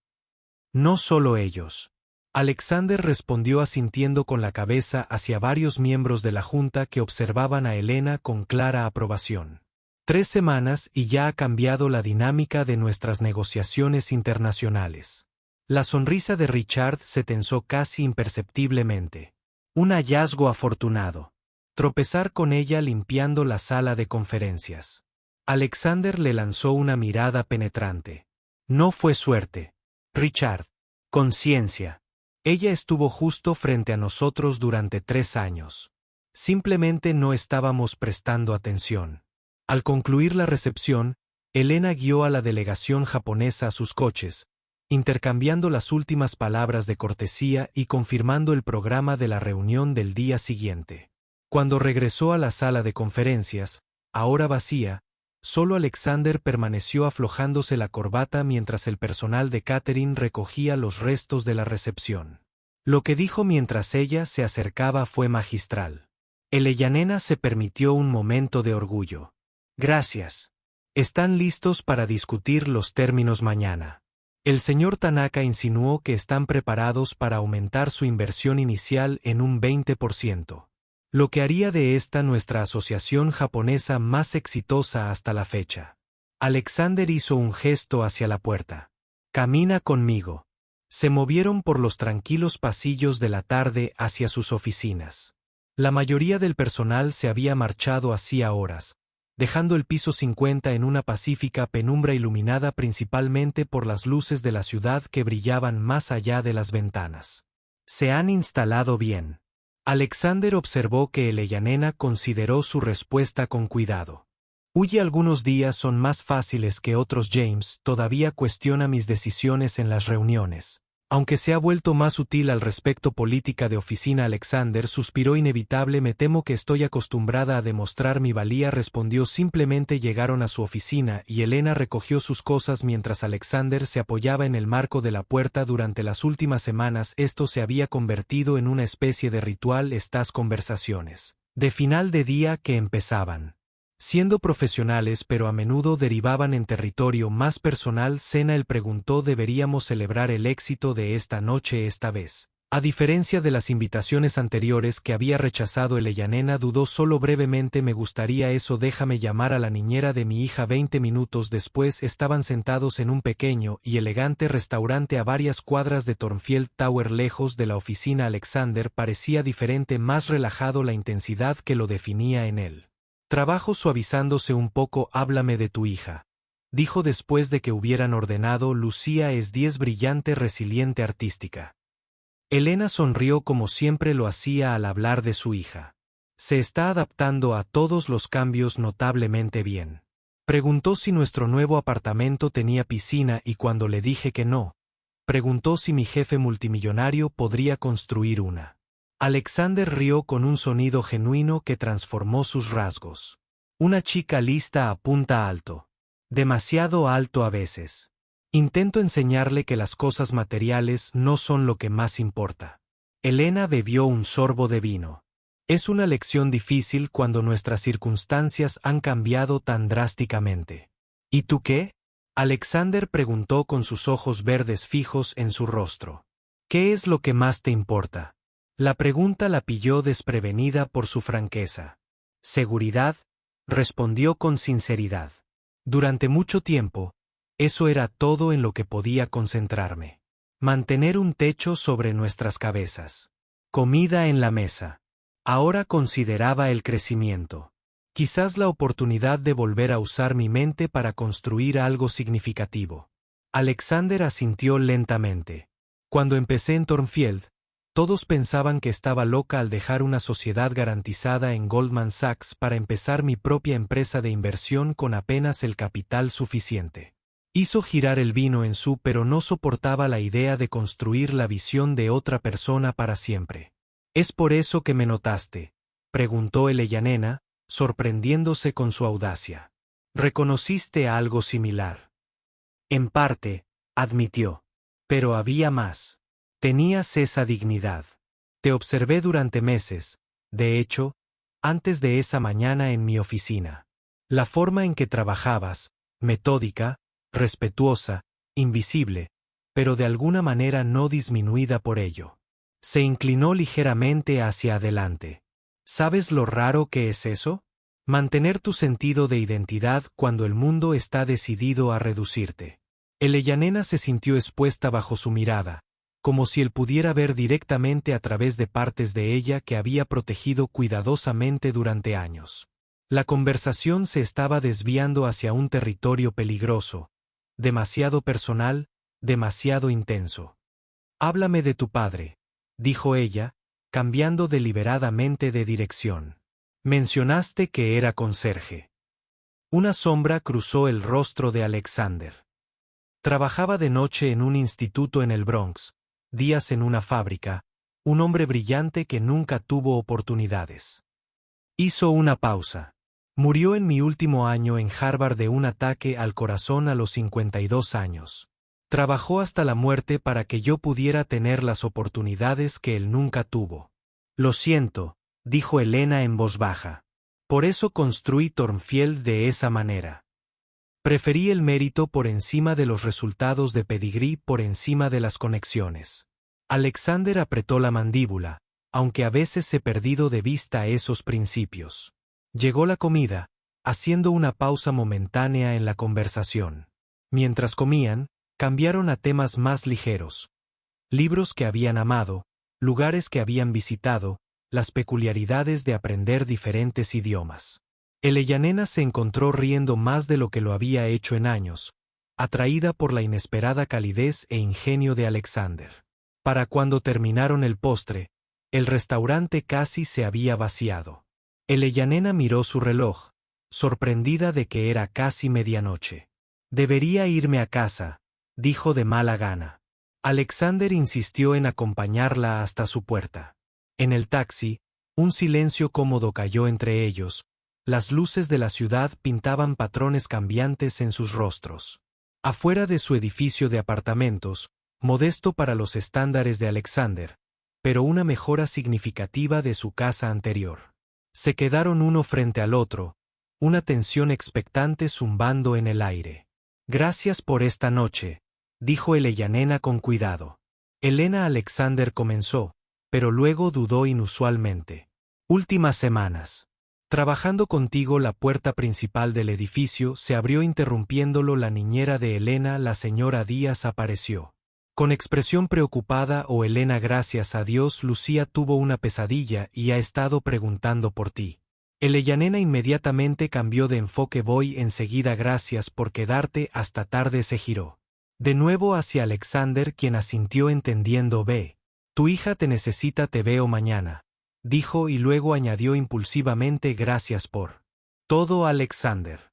«No solo ellos». Alexander respondió asintiendo con la cabeza hacia varios miembros de la junta que observaban a Elena con clara aprobación. 3 semanas y ya ha cambiado la dinámica de nuestras negociaciones internacionales. La sonrisa de Richard se tensó casi imperceptiblemente. Un hallazgo afortunado. Tropezar con ella limpiando la sala de conferencias. Alexander le lanzó una mirada penetrante. No fue suerte. Richard. Conciencia. Ella estuvo justo frente a nosotros durante 3 años. Simplemente no estábamos prestando atención. Al concluir la recepción, Elena guió a la delegación japonesa a sus coches, intercambiando las últimas palabras de cortesía y confirmando el programa de la reunión del día siguiente. Cuando regresó a la sala de conferencias, ahora vacía, solo Alexander permaneció aflojándose la corbata mientras el personal de catering recogía los restos de la recepción. Lo que dijo mientras ella se acercaba fue magistral. Eleyanena se permitió un momento de orgullo. Gracias. Están listos para discutir los términos mañana. El señor Tanaka insinuó que están preparados para aumentar su inversión inicial en un 20%. Lo que haría de esta nuestra asociación japonesa más exitosa hasta la fecha. Alexander hizo un gesto hacia la puerta. Camina conmigo. Se movieron por los tranquilos pasillos de la tarde hacia sus oficinas. La mayoría del personal se había marchado hacía horas, dejando el piso 50 en una pacífica penumbra iluminada principalmente por las luces de la ciudad que brillaban más allá de las ventanas. Se han instalado bien. Alexander observó que Eleyanena consideró su respuesta con cuidado. Huye algunos días son más fáciles que otros. James todavía cuestiona mis decisiones en las reuniones. Aunque se ha vuelto más sutil al respecto política de oficina. Alexander suspiró inevitable. Me temo que estoy acostumbrada a demostrar mi valía. Respondió simplemente. Llegaron a su oficina y Elena recogió sus cosas mientras Alexander se apoyaba en el marco de la puerta. Durante las últimas semanas esto se había convertido en una especie de ritual. Estas conversaciones de final de día que empezaban siendo profesionales pero a menudo derivaban en territorio más personal. Cena. Él preguntó: ¿deberíamos celebrar el éxito de esta noche esta vez? A diferencia de las invitaciones anteriores que había rechazado, Eleyanena dudó solo brevemente. Me gustaría eso. Déjame llamar a la niñera de mi hija. 20 minutos después estaban sentados en un pequeño y elegante restaurante a varias cuadras de Thornfield Tower, lejos de la oficina. Alexander parecía diferente, más relajado, la intensidad que lo definía en él. Trabajo suavizándose un poco. Háblame de tu hija, dijo después de que hubieran ordenado. Lucía es 10, brillante, resiliente, artística. Elena sonrió como siempre lo hacía al hablar de su hija. Se está adaptando a todos los cambios notablemente bien. Preguntó si nuestro nuevo apartamento tenía piscina y cuando le dije que no, preguntó si mi jefe multimillonario podría construir una. Alexander rió con un sonido genuino que transformó sus rasgos. Una chica lista apunta alto. Demasiado alto a veces. Intento enseñarle que las cosas materiales no son lo que más importa. Elena bebió un sorbo de vino. Es una lección difícil cuando nuestras circunstancias han cambiado tan drásticamente. ¿Y tú qué? Alexander preguntó con sus ojos verdes fijos en su rostro. ¿Qué es lo que más te importa? La pregunta la pilló desprevenida por su franqueza. Seguridad, respondió con sinceridad. Durante mucho tiempo, eso era todo en lo que podía concentrarme. Mantener un techo sobre nuestras cabezas. Comida en la mesa. Ahora consideraba el crecimiento. Quizás la oportunidad de volver a usar mi mente para construir algo significativo. Alexander asintió lentamente. Cuando empecé en Thornfield, todos pensaban que estaba loca al dejar una sociedad garantizada en Goldman Sachs para empezar mi propia empresa de inversión con apenas el capital suficiente. Hizo girar el vino en su, pero no soportaba la idea de construir la visión de otra persona para siempre. ¿Es por eso que me notaste?, preguntó Eleyanena, sorprendiéndose con su audacia. ¿Reconociste algo similar? En parte, admitió. Pero había más. Tenías esa dignidad. Te observé durante meses, de hecho, antes de esa mañana en mi oficina. La forma en que trabajabas, metódica, respetuosa, invisible, pero de alguna manera no disminuida por ello. Se inclinó ligeramente hacia adelante. ¿Sabes lo raro que es eso? Mantener tu sentido de identidad cuando el mundo está decidido a reducirte. Eleyanena se sintió expuesta bajo su mirada, como si él pudiera ver directamente a través de partes de ella que había protegido cuidadosamente durante años. La conversación se estaba desviando hacia un territorio peligroso, demasiado personal, demasiado intenso. Háblame de tu padre, dijo ella, cambiando deliberadamente de dirección. Mencionaste que era conserje. Una sombra cruzó el rostro de Alexander. Trabajaba de noche en un instituto en el Bronx, días en una fábrica, un hombre brillante que nunca tuvo oportunidades. Hizo una pausa. Murió en mi último año en Harvard de un ataque al corazón a los 52 años. Trabajó hasta la muerte para que yo pudiera tener las oportunidades que él nunca tuvo. Lo siento, dijo Elena en voz baja. Por eso construí Thornfield de esa manera. Preferí el mérito por encima de los resultados de pedigrí por encima de las conexiones. Alexander apretó la mandíbula, aunque a veces he perdido de vista esos principios. Llegó la comida, haciendo una pausa momentánea en la conversación. Mientras comían, cambiaron a temas más ligeros. Libros que habían amado, lugares que habían visitado, las peculiaridades de aprender diferentes idiomas. Eleyanena se encontró riendo más de lo que lo había hecho en años, atraída por la inesperada calidez e ingenio de Alexander. Para cuando terminaron el postre, el restaurante casi se había vaciado. Eleyanena miró su reloj, sorprendida de que era casi medianoche. Debería irme a casa, dijo de mala gana. Alexander insistió en acompañarla hasta su puerta. En el taxi, un silencio cómodo cayó entre ellos. Las luces de la ciudad pintaban patrones cambiantes en sus rostros. Afuera de su edificio de apartamentos, modesto para los estándares de Alexander, pero una mejora significativa de su casa anterior. Se quedaron uno frente al otro, una tensión expectante zumbando en el aire. Gracias por esta noche, dijo Eleyanena con cuidado. Elena Alexander comenzó, pero luego dudó inusualmente. Últimas semanas. Trabajando contigo, la puerta principal del edificio se abrió interrumpiéndolo. La niñera de Elena, la señora Díaz, apareció. Con expresión preocupada. Elena, gracias a Dios, Lucía tuvo una pesadilla y ha estado preguntando por ti. Eleyanena inmediatamente cambió de enfoque. Voy enseguida, gracias por quedarte hasta tarde. Se giró de nuevo hacia Alexander, quien asintió entendiendo. Ve. Tu hija te necesita, te veo mañana, dijo, y luego añadió impulsivamente, gracias por todo, Alexander.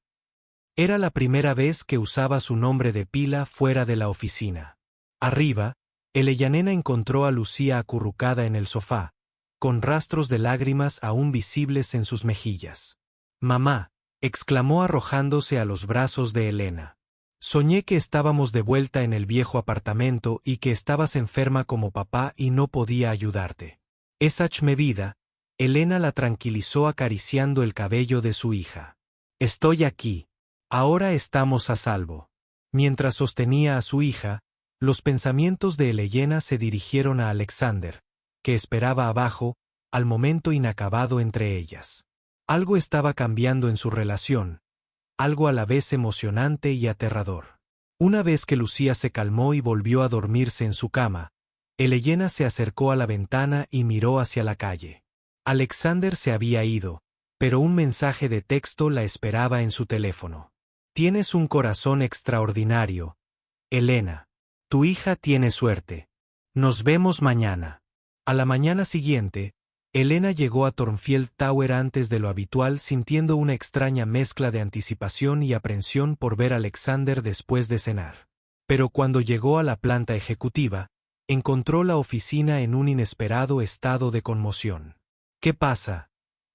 Era la primera vez que usaba su nombre de pila fuera de la oficina. Arriba, Eleyanena encontró a Lucía acurrucada en el sofá, con rastros de lágrimas aún visibles en sus mejillas. «Mamá», exclamó arrojándose a los brazos de Elena. «Soñé que estábamos de vuelta en el viejo apartamento y que estabas enferma como papá y no podía ayudarte». «Esach vida», Elena la tranquilizó acariciando el cabello de su hija. «Estoy aquí. Ahora estamos a salvo». Mientras sostenía a su hija, los pensamientos de Elena se dirigieron a Alexander, que esperaba abajo, al momento inacabado entre ellas. Algo estaba cambiando en su relación, algo a la vez emocionante y aterrador. Una vez que Lucía se calmó y volvió a dormirse en su cama, Elena se acercó a la ventana y miró hacia la calle. Alexander se había ido, pero un mensaje de texto la esperaba en su teléfono. «Tienes un corazón extraordinario, Elena. Tu hija tiene suerte. Nos vemos mañana». A la mañana siguiente, Elena llegó a Thornfield Tower antes de lo habitual, sintiendo una extraña mezcla de anticipación y aprensión por ver a Alexander después de cenar. Pero cuando llegó a la planta ejecutiva, encontró la oficina en un inesperado estado de conmoción. «¿Qué pasa?»,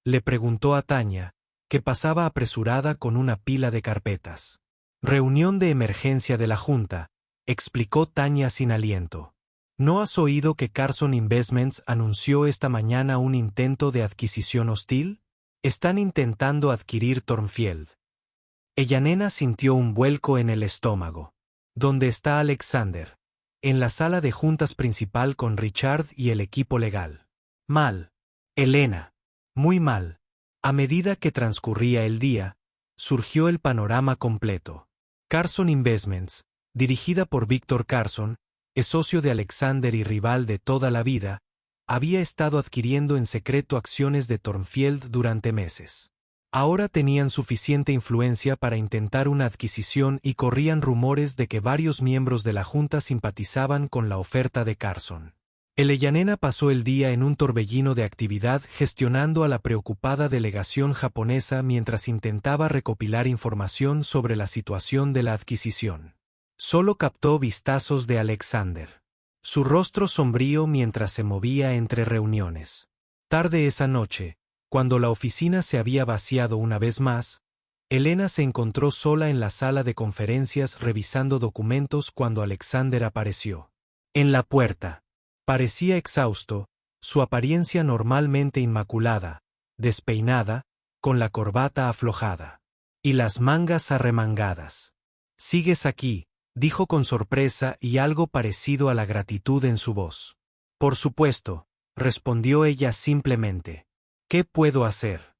le preguntó a Tanya, que pasaba apresurada con una pila de carpetas. «Reunión de emergencia de la Junta», explicó Tanya sin aliento. «¿No has oído que Carson Investments anunció esta mañana un intento de adquisición hostil? Están intentando adquirir Thornfield». Elena sintió un vuelco en el estómago. «¿Dónde está Alexander?» «En la sala de juntas principal con Richard y el equipo legal». «Mal, Elena. Muy mal». A medida que transcurría el día, surgió el panorama completo. Carson Investments, dirigida por Víctor Carson, es socio de Alexander y rival de toda la vida, había estado adquiriendo en secreto acciones de Thornfield durante meses. Ahora tenían suficiente influencia para intentar una adquisición y corrían rumores de que varios miembros de la Junta simpatizaban con la oferta de Carson. Elena pasó el día en un torbellino de actividad gestionando a la preocupada delegación japonesa mientras intentaba recopilar información sobre la situación de la adquisición. Solo captó vistazos de Alexander. Su rostro sombrío mientras se movía entre reuniones. Tarde esa noche, cuando la oficina se había vaciado una vez más, Elena se encontró sola en la sala de conferencias revisando documentos cuando Alexander apareció. En la puerta. Parecía exhausto, su apariencia normalmente inmaculada, despeinada, con la corbata aflojada. Y las mangas arremangadas. «¿Sigues aquí?», dijo con sorpresa y algo parecido a la gratitud en su voz. «Por supuesto», respondió ella simplemente. «¿Qué puedo hacer?».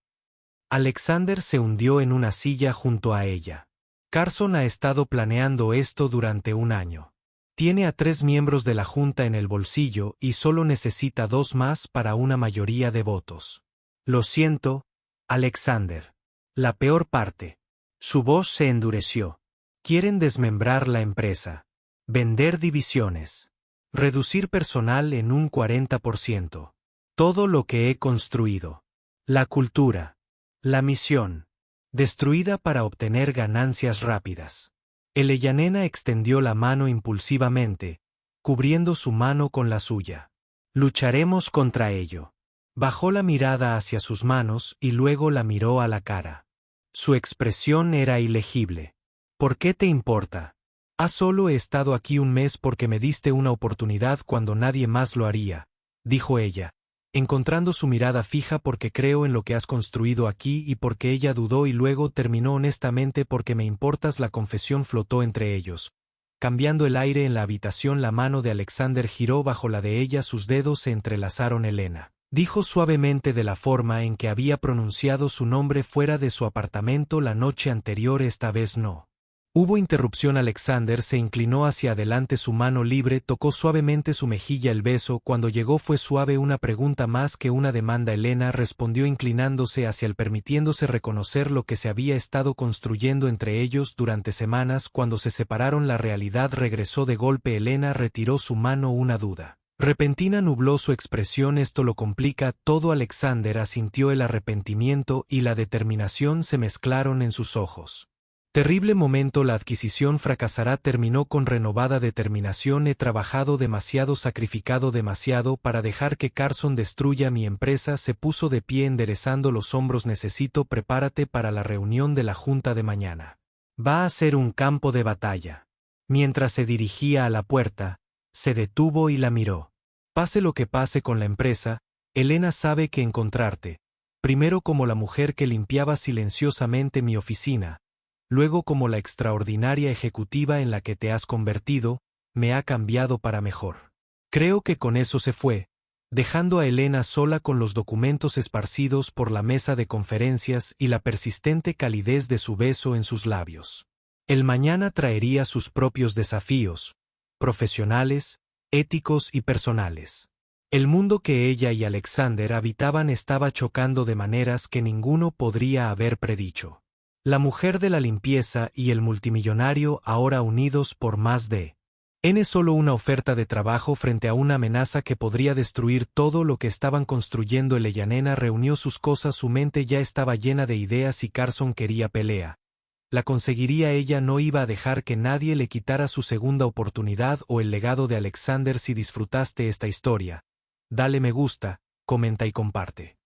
Alexander se hundió en una silla junto a ella. «Carson ha estado planeando esto durante un año. Tiene a 3 miembros de la Junta en el bolsillo y solo necesita 2 más para una mayoría de votos. Lo siento, Alexander. La peor parte». Su voz se endureció. «Quieren desmembrar la empresa. Vender divisiones. Reducir personal en un 40%. Todo lo que he construido. La cultura. La misión. Destruida para obtener ganancias rápidas». Elena extendió la mano impulsivamente, cubriendo su mano con la suya. «Lucharemos contra ello». Bajó la mirada hacia sus manos y luego la miró a la cara. Su expresión era ilegible. «¿Por qué te importa? Solo he estado aquí un mes porque me diste una oportunidad cuando nadie más lo haría», dijo ella, encontrando su mirada fija porque creo en lo que has construido aquí y porque ella dudó y luego terminó honestamente porque me importas. La confesión flotó entre ellos. Cambiando el aire en la habitación, la mano de Alexander giró bajo la de ella, sus dedos se entrelazaron. «Elena», dijo suavemente de la forma en que había pronunciado su nombre fuera de su apartamento la noche anterior. «Esta vez no». Hubo interrupción. Alexander se inclinó hacia adelante, su mano libre tocó suavemente su mejilla. El beso, cuando llegó, fue suave, una pregunta más que una demanda. Elena respondió inclinándose hacia él, permitiéndose reconocer lo que se había estado construyendo entre ellos durante semanas. Cuando se separaron, la realidad regresó de golpe. Elena retiró su mano. Una duda repentina nubló su expresión. «Esto lo complica todo». Alexander asintió. El arrepentimiento y la determinación se mezclaron en sus ojos. Terrible momento, la adquisición fracasará. Terminó con renovada determinación. He trabajado demasiado, sacrificado demasiado para dejar que Carson destruya mi empresa. Se puso de pie enderezando los hombros. Prepárate para la reunión de la junta de mañana. Va a ser un campo de batalla. Mientras se dirigía a la puerta, se detuvo y la miró. Pase lo que pase con la empresa, Elena sabe que encontrarte, primero como la mujer que limpiaba silenciosamente mi oficina, luego como la extraordinaria ejecutiva en la que te has convertido, me ha cambiado para mejor. Creo que con eso se fue, dejando a Elena sola con los documentos esparcidos por la mesa de conferencias y la persistente calidez de su beso en sus labios. El mañana traería sus propios desafíos, profesionales, éticos y personales. El mundo que ella y Alexander habitaban estaba chocando de maneras que ninguno podría haber predicho. La mujer de la limpieza y el multimillonario ahora unidos por más de N solo una oferta de trabajo frente a una amenaza que podría destruir todo lo que estaban construyendo. Elena reunió sus cosas, su mente ya estaba llena de ideas y Carson quería pelea. La conseguiría, ella no iba a dejar que nadie le quitara su segunda oportunidad o el legado de Alexander. Si disfrutaste esta historia, dale me gusta, comenta y comparte.